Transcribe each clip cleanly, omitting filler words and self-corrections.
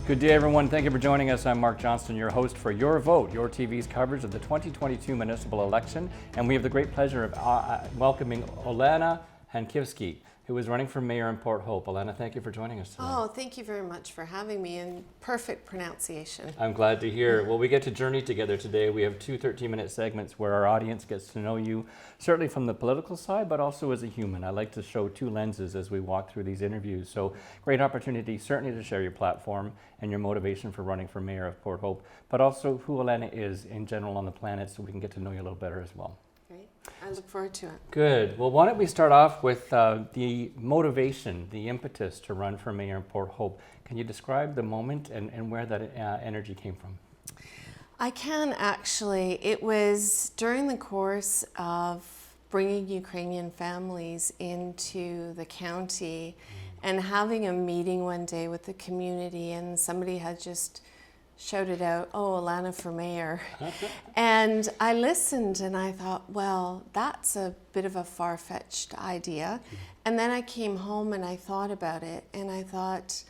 Good day, everyone. Thank you for joining us. I'm Mark Johnston, your host for Your Vote, Your TV's coverage of the 2022 municipal election. And we have the great pleasure of welcoming Olena Hankivsky, who is running for mayor in Port Hope. Olena, thank you for joining us today. Oh, thank you very much for having me, and perfect pronunciation. I'm glad to hear. Well, we get to journey together today. We have two 13-minute segments where our audience gets to know you, certainly from the political side, but also as a human. I like to show two lenses as we walk through these interviews. So great opportunity, certainly to share your platform and your motivation for running for mayor of Port Hope, but also who Olena is in general on the planet so we can get to know you a little better as well. Great. I look forward to it. Good. Well, why don't we start off with the motivation, the impetus to run for mayor in Port Hope. Can you describe the moment and where that energy came from? I can actually. It was during the course of bringing Ukrainian families into the county and having a meeting one day with the community, and somebody had just shouted out, "Oh, Olena for mayor." And I listened and I thought, well, that's a bit of a far-fetched idea. And then I came home and I thought about it and I thought,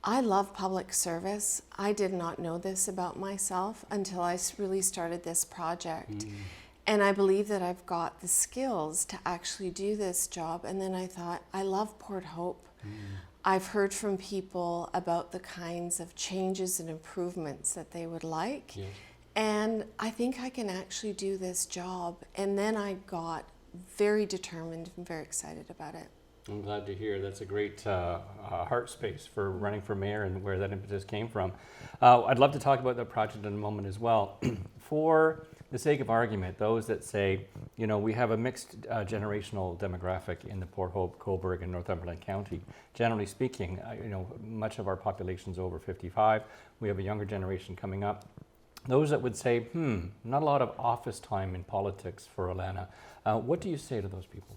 I love public service. I did not know this about myself until I really started this project. And I believe that I've got the skills to actually do this job. And then I thought, I love Port Hope. I've heard from people about the kinds of changes and improvements that they would like. Yes. And I think I can actually do this job. And then I got very determined and very excited about it. I'm glad to hear. That's a great heart space for running for mayor and where that impetus came from. I'd love to talk about the project in a moment as well. For the sake of argument, those that say, you know, we have a mixed generational demographic in the Port Hope, Cobourg, and Northumberland County. Generally speaking, you know, much of our population is over 55. We have a younger generation coming up. Those that would say, not a lot of office time in politics for Olena. What do you say to those people?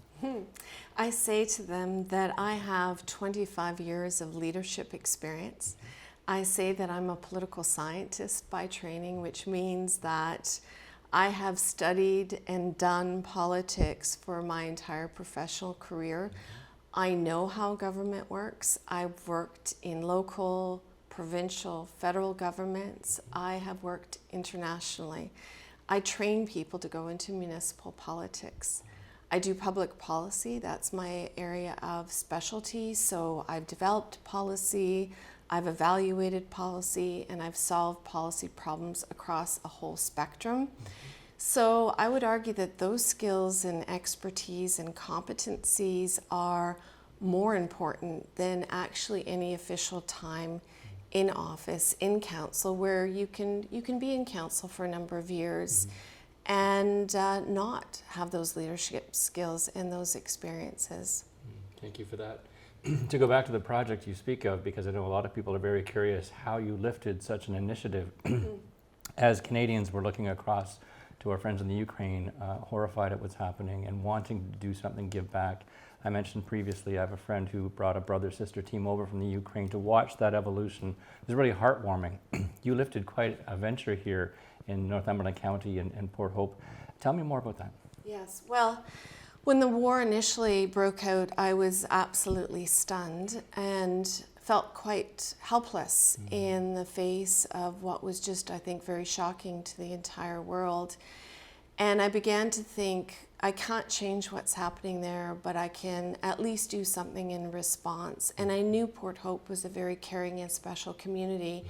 I say to them that I have 25 years of leadership experience. I say that I'm a political scientist by training, which means that I have studied and done politics for my entire professional career. I know how government works. I've worked in local, provincial, federal governments. I have worked internationally. I train people to go into municipal politics. I do public policy. That's my area of specialty. So I've developed policy, I've evaluated policy, and I've solved policy problems across a whole spectrum. So I would argue that those skills and expertise and competencies are more important than actually any official time in office, in council, where you can be in council for a number of years and not have those leadership skills and those experiences. Thank you for that. To go back to the project you speak of, because I know a lot of people are very curious how you lifted such an initiative. As Canadians, we're looking across to our friends in the Ukraine, horrified at what's happening and wanting to do something, give back. I mentioned previously, I have a friend who brought a brother-sister team over from the Ukraine to watch that evolution. It was really heartwarming. You lifted quite a venture here in Northumberland County and Port Hope. Tell me more about that. Yes, well, when the war initially broke out, I was absolutely stunned and felt quite helpless in the face of what was just, I think, very shocking to the entire world. And I began to think, I can't change what's happening there, but I can at least do something in response. And I knew Port Hope was a very caring and special community.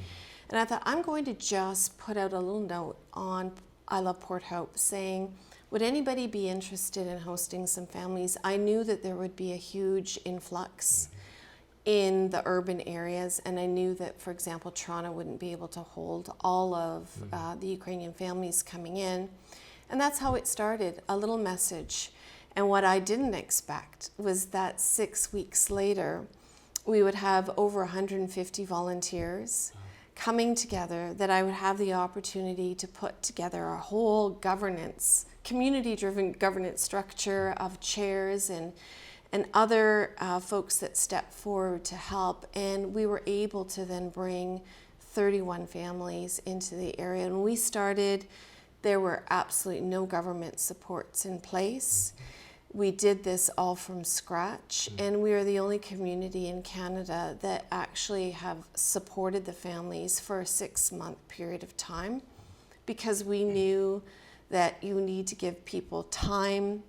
And I thought, I'm going to just put out a little note on I Love Port Hope saying, would anybody be interested in hosting some families? I knew that there would be a huge influx in the urban areas, and I knew that, for example, Toronto wouldn't be able to hold all of the Ukrainian families coming in. And that's how it started, a little message. And what I didn't expect was that 6 weeks later, we would have over 150 volunteers coming together, that I would have the opportunity to put together a whole governance, community-driven governance structure of chairs and other folks that stepped forward to help. And we were able to then bring 31 families into the area. And when we started, there were absolutely no government supports in place. we did this all from scratch, and we are the only community in Canada that actually have supported the families for a 6-month period of time, because we knew that you need to give people time,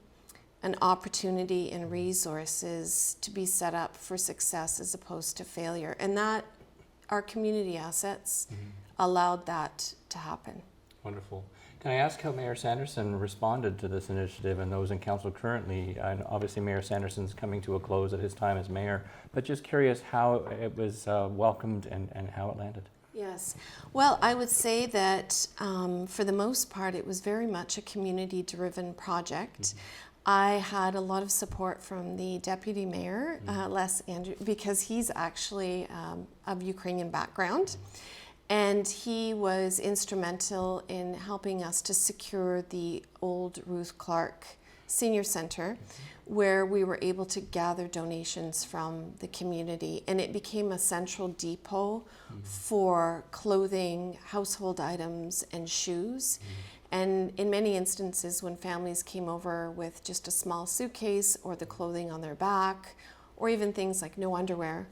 an opportunity, and resources to be set up for success as opposed to failure. And that our community assets allowed that to happen. Wonderful. Can I ask how Mayor Sanderson responded to this initiative and those in council currently? And obviously Mayor Sanderson's coming to a close at his time as mayor, but just curious how it was welcomed and how it landed. Yes. Well, I would say that for the most part, it was very much a community-driven project. I had a lot of support from the deputy mayor, Les Andrew, because he's actually of Ukrainian background. And he was instrumental in helping us to secure the old Ruth Clark Senior Center, where we were able to gather donations from the community. And it became a central depot for clothing, household items, and shoes. And in many instances, when families came over with just a small suitcase or the clothing on their back, or even things like no underwear,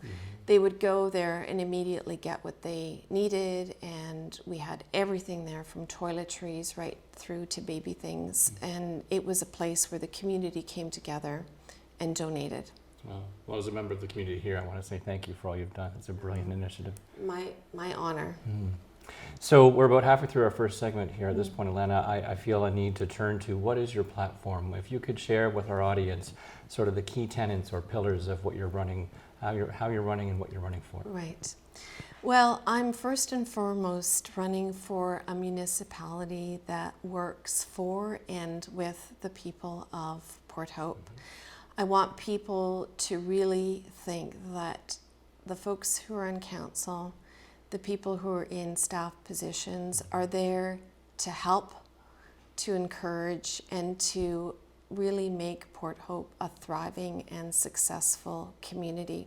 they would go there and immediately get what they needed. And we had everything there, from toiletries right through to baby things. And it was a place where the community came together and donated. Well, as a member of the community here, I want to say thank you for all you've done. It's a brilliant initiative. My honor. So we're about halfway through our first segment here. At this point, Olena, I feel a need to turn to what is your platform? If you could share with our audience sort of the key tenets or pillars of what you're running, how you're running and what you're running for. Right. Well, I'm first and foremost running for a municipality that works for and with the people of Port Hope. I want people to really think that the folks who are on council, the people who are in staff positions, are there to help, to encourage, and to really make Port Hope a thriving and successful community.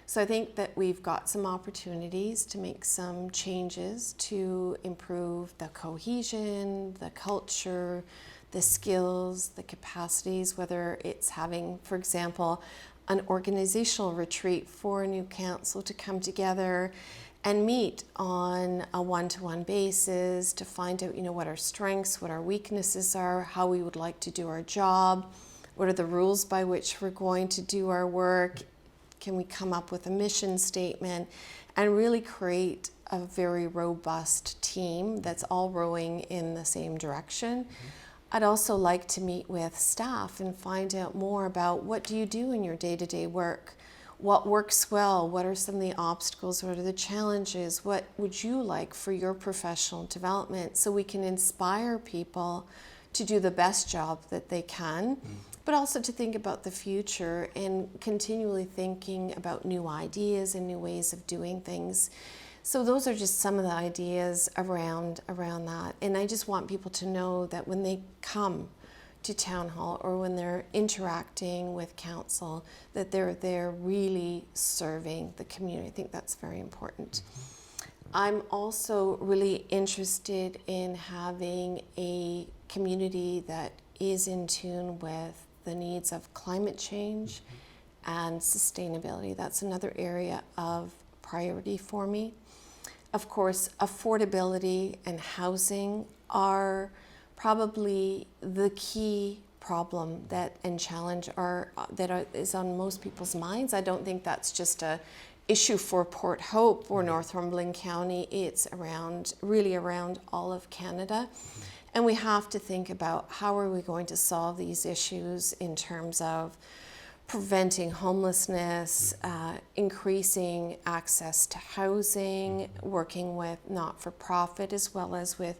So I think that we've got some opportunities to make some changes to improve the cohesion, the culture, the skills, the capacities, whether it's having, for example, an organizational retreat for a new council to come together and meet on a one-to-one basis to find out, what our strengths, what our weaknesses are, how we would like to do our job, what are the rules by which we're going to do our work, can we come up with a mission statement, and really create a very robust team that's all rowing in the same direction. I'd also like to meet with staff and find out more about what do you do in your day-to-day work. What works well? What are some of the obstacles? What are the challenges? What would you like for your professional development, so we can inspire people to do the best job that they can, but also to think about the future and continually thinking about new ideas and new ways of doing things. So those are just some of the ideas around that. And I just want people to know that when they come to town hall or when they're interacting with council, that they're there really serving the community. I think that's very important. I'm also really interested in having a community that is in tune with the needs of climate change and sustainability. That's another area of priority for me. Of course, affordability and housing are probably the key problem and challenge is on most people's minds. I don't think that's just a issue for Port Hope or Northumberland County. It's really around all of Canada. And we have to think about how are we going to solve these issues in terms of preventing homelessness, increasing access to housing, working with not-for-profit as well as with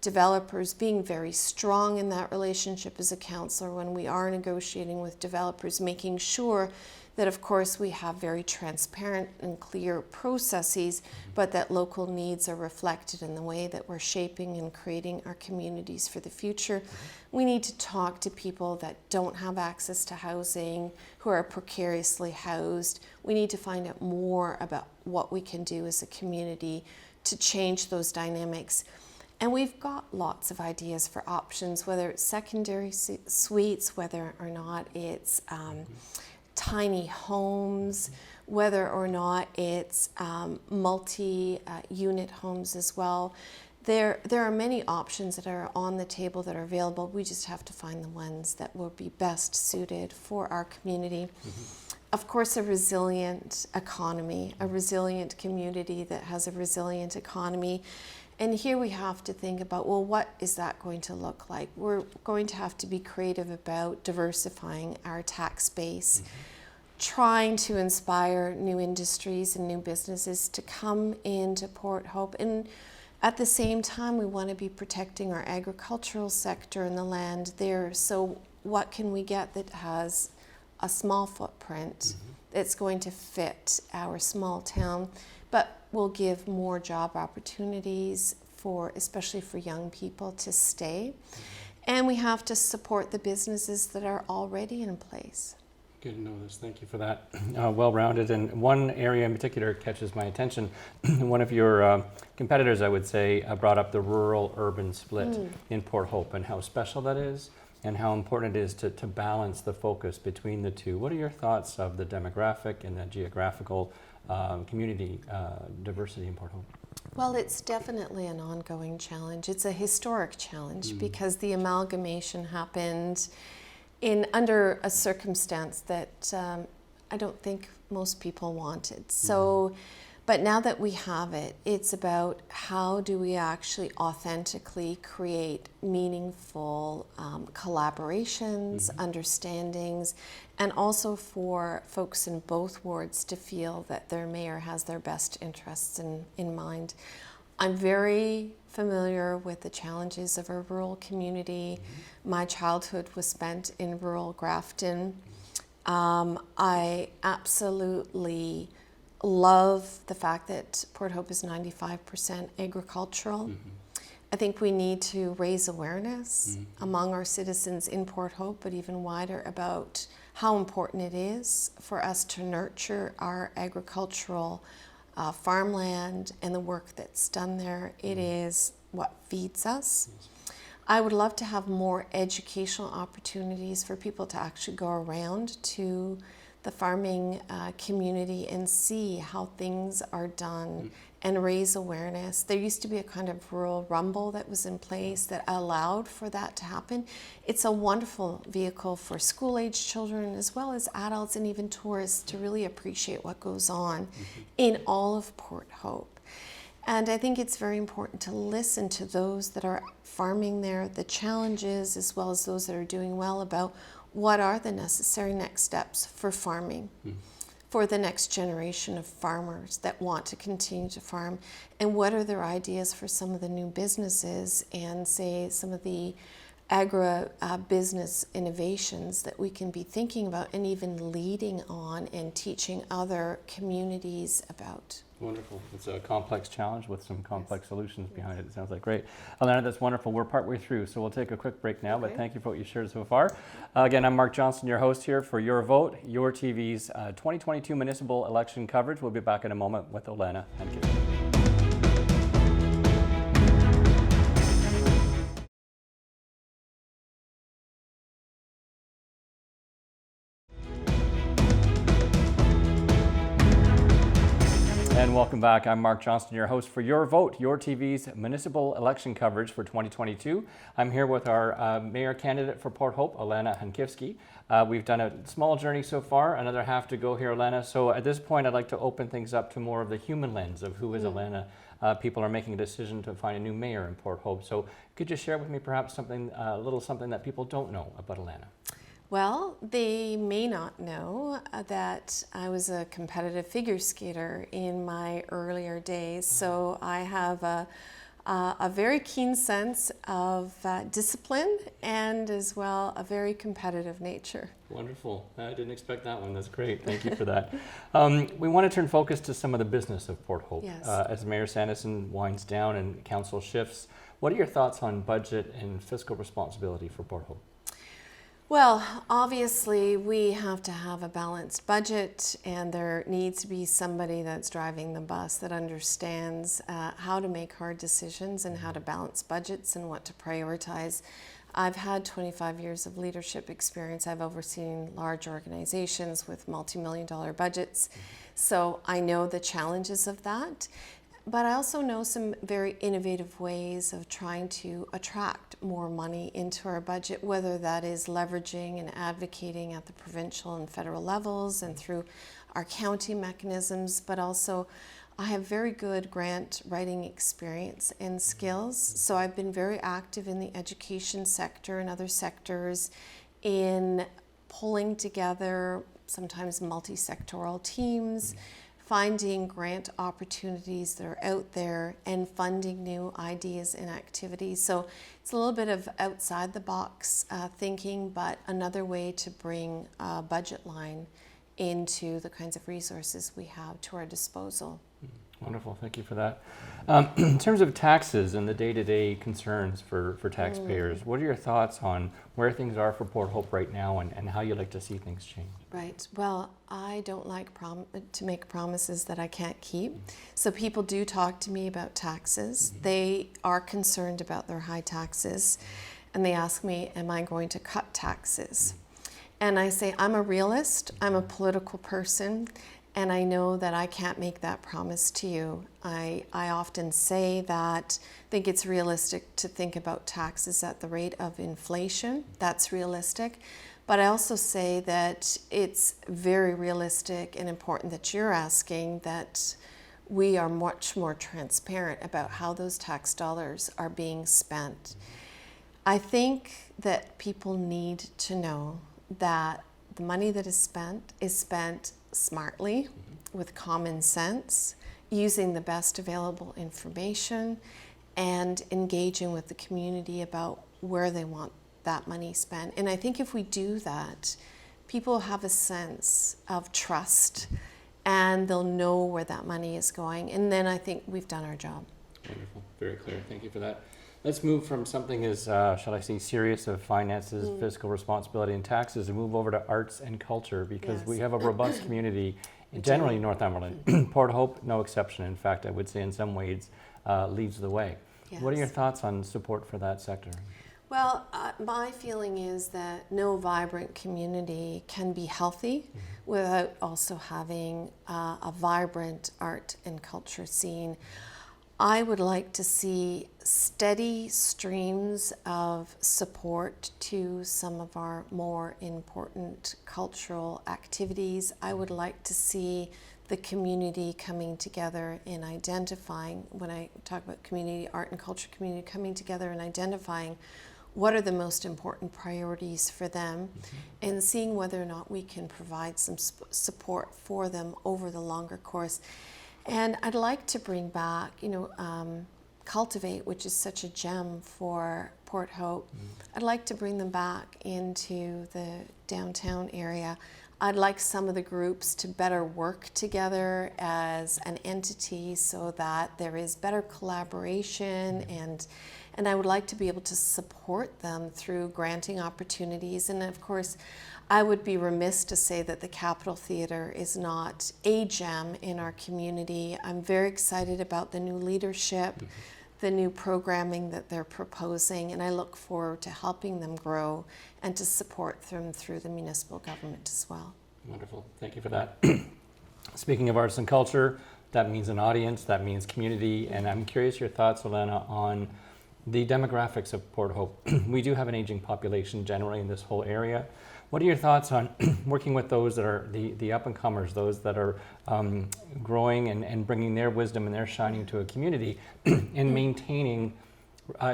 developers, being very strong in that relationship as a councillor when we are negotiating with developers, making sure that of course we have very transparent and clear processes, but that local needs are reflected in the way that we're shaping and creating our communities for the future. We need to talk to people that don't have access to housing, who are precariously housed. We need to find out more about what we can do as a community to change those dynamics. And we've got lots of ideas for options, whether it's secondary suites, whether or not it's tiny homes, whether or not it's multi-unit homes as well. There are many options that are on the table that are available. We just have to find the ones that will be best suited for our community. Of course, a resilient economy, a resilient community that has a resilient economy. And here we have to think about, well, what is that going to look like? We're going to have to be creative about diversifying our tax base, trying to inspire new industries and new businesses to come into Port Hope. And at the same time, we want to be protecting our agricultural sector and the land there. So what can we get that has a small footprint that's going to fit our small town, but will give more job opportunities for, especially for young people to stay. And we have to support the businesses that are already in place. Good to know this. Thank you for that. Well-rounded. And one area in particular catches my attention. One of your competitors, I would say, brought up the rural-urban split in Port Hope and how special that is and how important it is to balance the focus between the two. What are your thoughts of the demographic and the geographical community diversity in Port Hope? Well, it's definitely an ongoing challenge. It's a historic challenge because the amalgamation happened under a circumstance that I don't think most people wanted. So, but now that we have it, it's about how do we actually authentically create meaningful collaborations, understandings, and also for folks in both wards to feel that their mayor has their best interests in mind. I'm very familiar with the challenges of a rural community. My childhood was spent in rural Grafton. I absolutely love the fact that Port Hope is 95% agricultural. I think we need to raise awareness among our citizens in Port Hope, but even wider, about how important it is for us to nurture our agricultural farmland and the work that's done there. It is what feeds us. I would love to have more educational opportunities for people to actually go around to the farming community and see how things are done and raise awareness. There used to be a kind of rural rumble that was in place that allowed for that to happen. It's a wonderful vehicle for school-age children as well as adults and even tourists to really appreciate what goes on in all of Port Hope. And I think it's very important to listen to those that are farming there, the challenges, as well as those that are doing well, about what are the necessary next steps for farming, for the next generation of farmers that want to continue to farm, and what are their ideas for some of the new businesses and, say, some of the agribusiness innovations that we can be thinking about and even leading on and teaching other communities about. Wonderful. It's a complex challenge with some complex solutions behind it. It sounds like great. Olena, that's wonderful. We're partway through, so we'll take a quick break now, but thank you for what you shared so far. Again, I'm Mark Johnston, your host here for Your Vote, Your TV's 2022 municipal election coverage. We'll be back in a moment with Olena Hankivsky. And welcome back. I'm Mark Johnston, your host for Your Vote, Your TV's municipal election coverage for 2022. I'm here with our mayor candidate for Port Hope, Olena Hankivsky. We've done a small journey so far, another half to go here, Olena. So at this point, I'd like to open things up to more of the human lens of who is Olena. People are making a decision to find a new mayor in Port Hope. So could you share with me perhaps something, a little something that people don't know about Olena? Well, they may not know that I was a competitive figure skater in my earlier days, so I have a very keen sense of discipline and as well a very competitive nature. Wonderful. I didn't expect that one. That's great. Thank you for that. We want to turn focus to some of the business of Port Hope. Yes. As Mayor Sanderson winds down and council shifts, what are your thoughts on budget and fiscal responsibility for Port Hope? Well, obviously, we have to have a balanced budget, and there needs to be somebody that's driving the bus that understands how to make hard decisions and how to balance budgets and what to prioritize. I've had 25 years of leadership experience. I've overseen large organizations with multi-million-dollar budgets, so I know the challenges of that. But I also know some very innovative ways of trying to attract more money into our budget, whether that is leveraging and advocating at the provincial and federal levels and through our county mechanisms, but also I have very good grant writing experience and skills. So I've been very active in the education sector and other sectors in pulling together sometimes multi-sectoral teams, finding grant opportunities that are out there and funding new ideas and activities. So it's a little bit of outside the box thinking, but another way to bring a budget line into the kinds of resources we have to our disposal. Wonderful, thank you for that. In terms of taxes and the day-to-day concerns for taxpayers, what are your thoughts on where things are for Port Hope right now and how you'd like to see things change? Right. Well, I don't like to make promises that I can't keep. So people do talk to me about taxes. They are concerned about their high taxes, and they ask me, am I going to cut taxes? And I say, I'm a realist, I'm a political person, and I know that I can't make that promise to you. I often say that I think it's realistic to think about taxes at the rate of inflation. That's realistic. But I also say that it's very realistic and important that you're asking that we are much more transparent about how those tax dollars are being spent. I think that people need to know that the money that is spent smartly, with common sense, using the best available information, and engaging with the community about where they want that money spent. And I think if we do that, people have a sense of trust and they'll know where that money is going. And then I think we've done our job. Wonderful, very clear. Thank you for that. Let's move from something as, shall I say, serious of finances, fiscal responsibility, and taxes, and move over to arts and culture, because we have a robust community generally in Northumberland. Port Hope, no exception. In fact, I would say in some ways leads the way. Yes. What are your thoughts on support for that sector? Well, my feeling is that no vibrant community can be healthy without also having a vibrant art and culture scene. I would like to see steady streams of support to some of our more important cultural activities. I would like to see the community coming together and identifying, when I talk about community, art and culture community coming together and identifying what are the most important priorities for them and seeing whether or not we can provide some support for them over the longer course. And I'd like to bring back, Cultivate, which is such a gem for Port Hope. I'd like to bring them back into the downtown area. I'd like some of the groups to better work together as an entity so that there is better collaboration, and I would like to be able to support them through granting opportunities. And of course, I would be remiss to say that the Capitol Theatre is not a gem in our community. I'm very excited about the new leadership, the new programming that they're proposing, and I look forward to helping them grow and to support them through the municipal government as well. Wonderful, thank you for that. Speaking of arts and culture, that means an audience, that means community, and I'm curious your thoughts, Olena, on the demographics of Port Hope. We do have an aging population generally in this whole area. What are your thoughts on working with those that are the up-and-comers, those that are growing and bringing their wisdom and their shining to a community and maintaining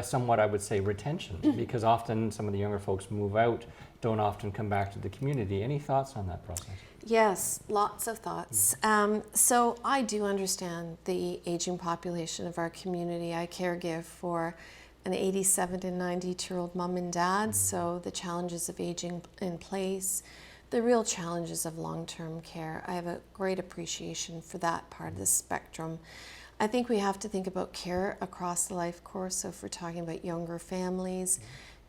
somewhat, I would say, retention? Because often some of the younger folks move out, don't often come back to the community. Any thoughts on that process? Yes, lots of thoughts. So I do understand the aging population of our community. I caregive for an 87 to 92-year-old mom and dad, so the challenges of aging in place, the real challenges of long-term care. I have a great appreciation for that part of the spectrum. I think we have to think about care across the life course. So if we're talking about younger families,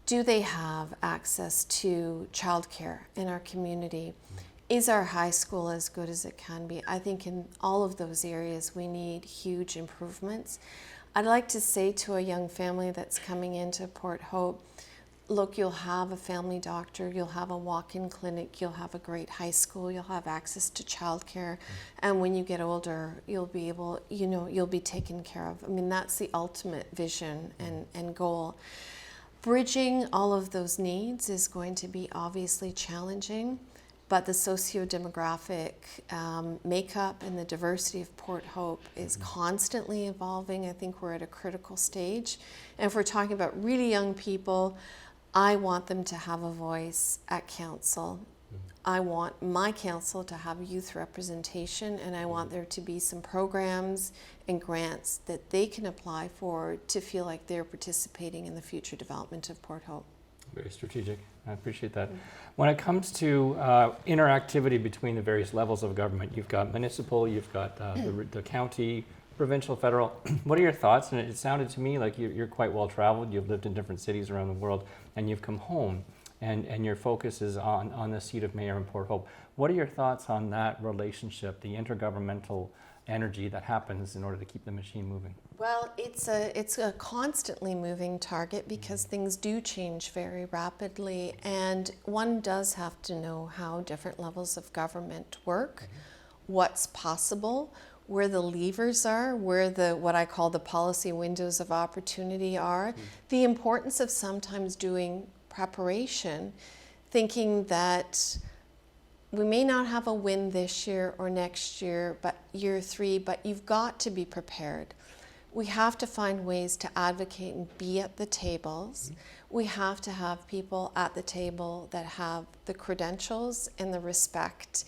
Do they have access to childcare in our community? Is our high school as good as it can be? I think in all of those areas we need huge improvements. I'd like to say to a young family that's coming into Port Hope, look, you'll have a family doctor, you'll have a walk-in clinic, you'll have a great high school, you'll have access to childcare, and when you get older, you'll be able, you'll be taken care of. I mean, that's the ultimate vision and goal. Bridging all of those needs is going to be obviously challenging, but the socio-demographic makeup and the diversity of Port Hope is constantly evolving. I think we're at a critical stage. And if we're talking about really young people, I want them to have a voice at council. I want my council to have youth representation, and I want there to be some programs and grants that they can apply for to feel like they're participating in the future development of Port Hope. Very strategic. I appreciate that. When it comes to interactivity between the various levels of government, you've got municipal, you've got the county, provincial, federal. What are your thoughts? And it sounded to me like you're quite well traveled. You've lived in different cities around the world, and you've come home, and your focus is on the seat of mayor in Port Hope. What are your thoughts on that relationship, the intergovernmental energy that happens in order to keep the machine moving? Well, it's a constantly moving target because things do change very rapidly, and one does have to know how different levels of government work, what's possible, where the levers are, where what I call the policy windows of opportunity are, the importance of sometimes doing preparation, thinking that we may not have a win this year or next year, but year 3, but you've got to be prepared. We have to find ways to advocate and be at the tables. We have to have people at the table that have the credentials and the respect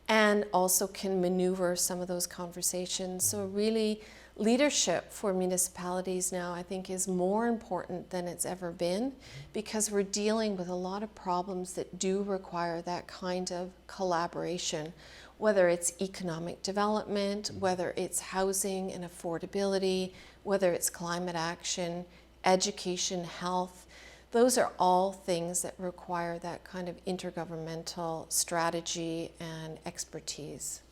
and also can maneuver some of those conversations. So really, leadership for municipalities now, I think, is more important than it's ever been because we're dealing with a lot of problems that do require that kind of collaboration, whether it's economic development, whether it's housing and affordability, whether it's climate action, education, health. Those are all things that require that kind of intergovernmental strategy and expertise.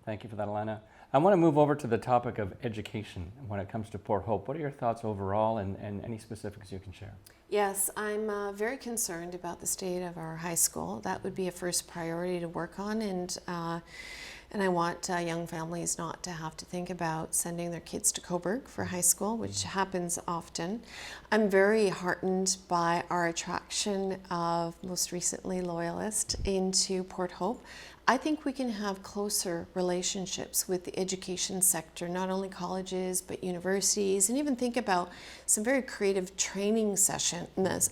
Thank you for that, Olena. I want to move over to the topic of education when it comes to Port Hope. What are your thoughts overall and any specifics you can share? Yes, I'm very concerned about the state of our high school. That would be a first priority to work on, and I want young families not to have to think about sending their kids to Coburg for high school, which happens often. I'm very heartened by our attraction of, most recently, Loyalist into Port Hope. I think we can have closer relationships with the education sector, not only colleges, but universities, and even think about some very creative training centers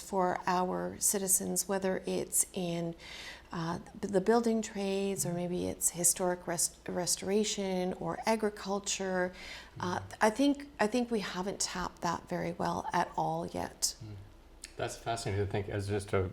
for our citizens, whether it's in the building trades, or maybe it's historic restoration or agriculture. I think we haven't tapped that very well at all yet. That's fascinating to think. As just a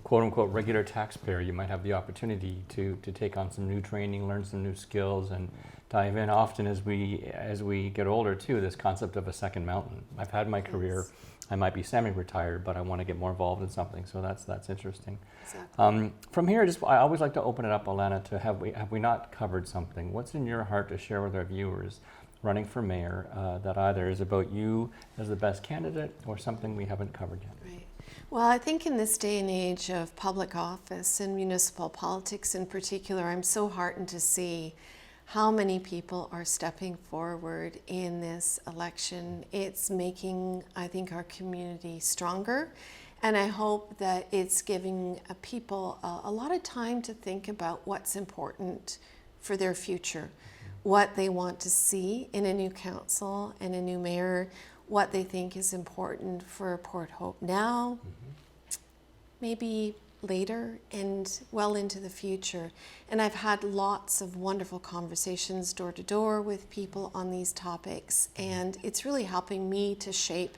quote-unquote regular taxpayer, you might have the opportunity to take on some new training, learn some new skills, and dive in. Often as we get older too, this concept of a second mountain. I've had my career. I might be semi-retired, but I want to get more involved in something. So that's interesting. Exactly. From here, I always like to open it up, Olena, to have we not covered something? What's in your heart to share with our viewers running for mayor that either is about you as the best candidate or something we haven't covered yet? Right. Well, I think in this day and age of public office and municipal politics in particular, I'm so heartened to see how many people are stepping forward in this election. It's making, I think, our community stronger, and I hope that it's giving people a lot of time to think about what's important for their future, what they want to see in a new council and a new mayor, what they think is important for Port Hope now, maybe later, and well into the future. And I've had lots of wonderful conversations door to door with people on these topics, and it's really helping me to shape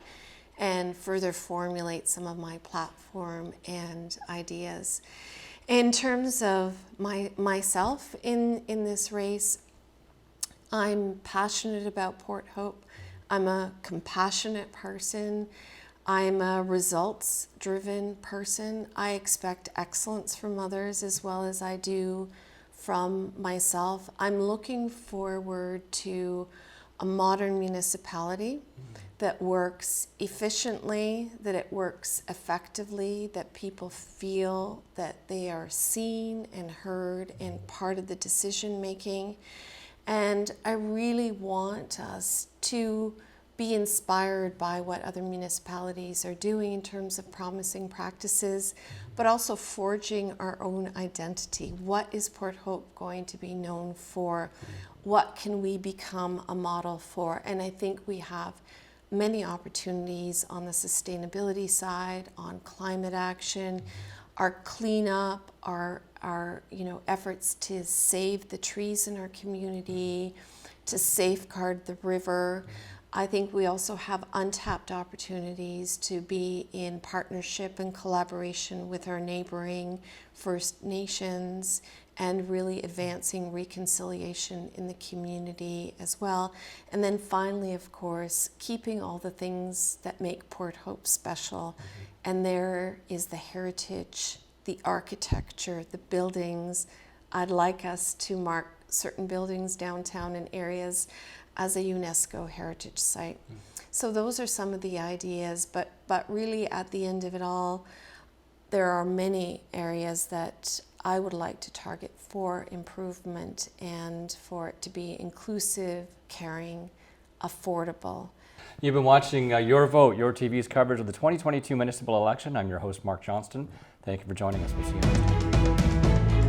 and further formulate some of my platform and ideas. In terms of myself in this race, I'm passionate about Port Hope. I'm a compassionate person. I'm a results-driven person. I expect excellence from others as well as I do from myself. I'm looking forward to a modern municipality that works efficiently, that it works effectively, that people feel that they are seen and heard and part of the decision making. And I really want us to be inspired by what other municipalities are doing in terms of promising practices, but also forging our own identity. What is Port Hope going to be known for? What can we become a model for? And I think we have many opportunities on the sustainability side, on climate action, our cleanup, our efforts to save the trees in our community, to safeguard the river. I think we also have untapped opportunities to be in partnership and collaboration with our neighboring First Nations and really advancing reconciliation in the community as well. And then finally, of course, keeping all the things that make Port Hope special. And there is the heritage, the architecture, the buildings. I'd like us to mark certain buildings downtown and areas as a UNESCO heritage site. So those are some of the ideas, but really at the end of it all, there are many areas that I would like to target for improvement and for it to be inclusive, caring, affordable. You've been watching Your Vote, Your TV's coverage of the 2022 municipal election. I'm your host, Mark Johnston. Thank you for joining us. We'll see you next time.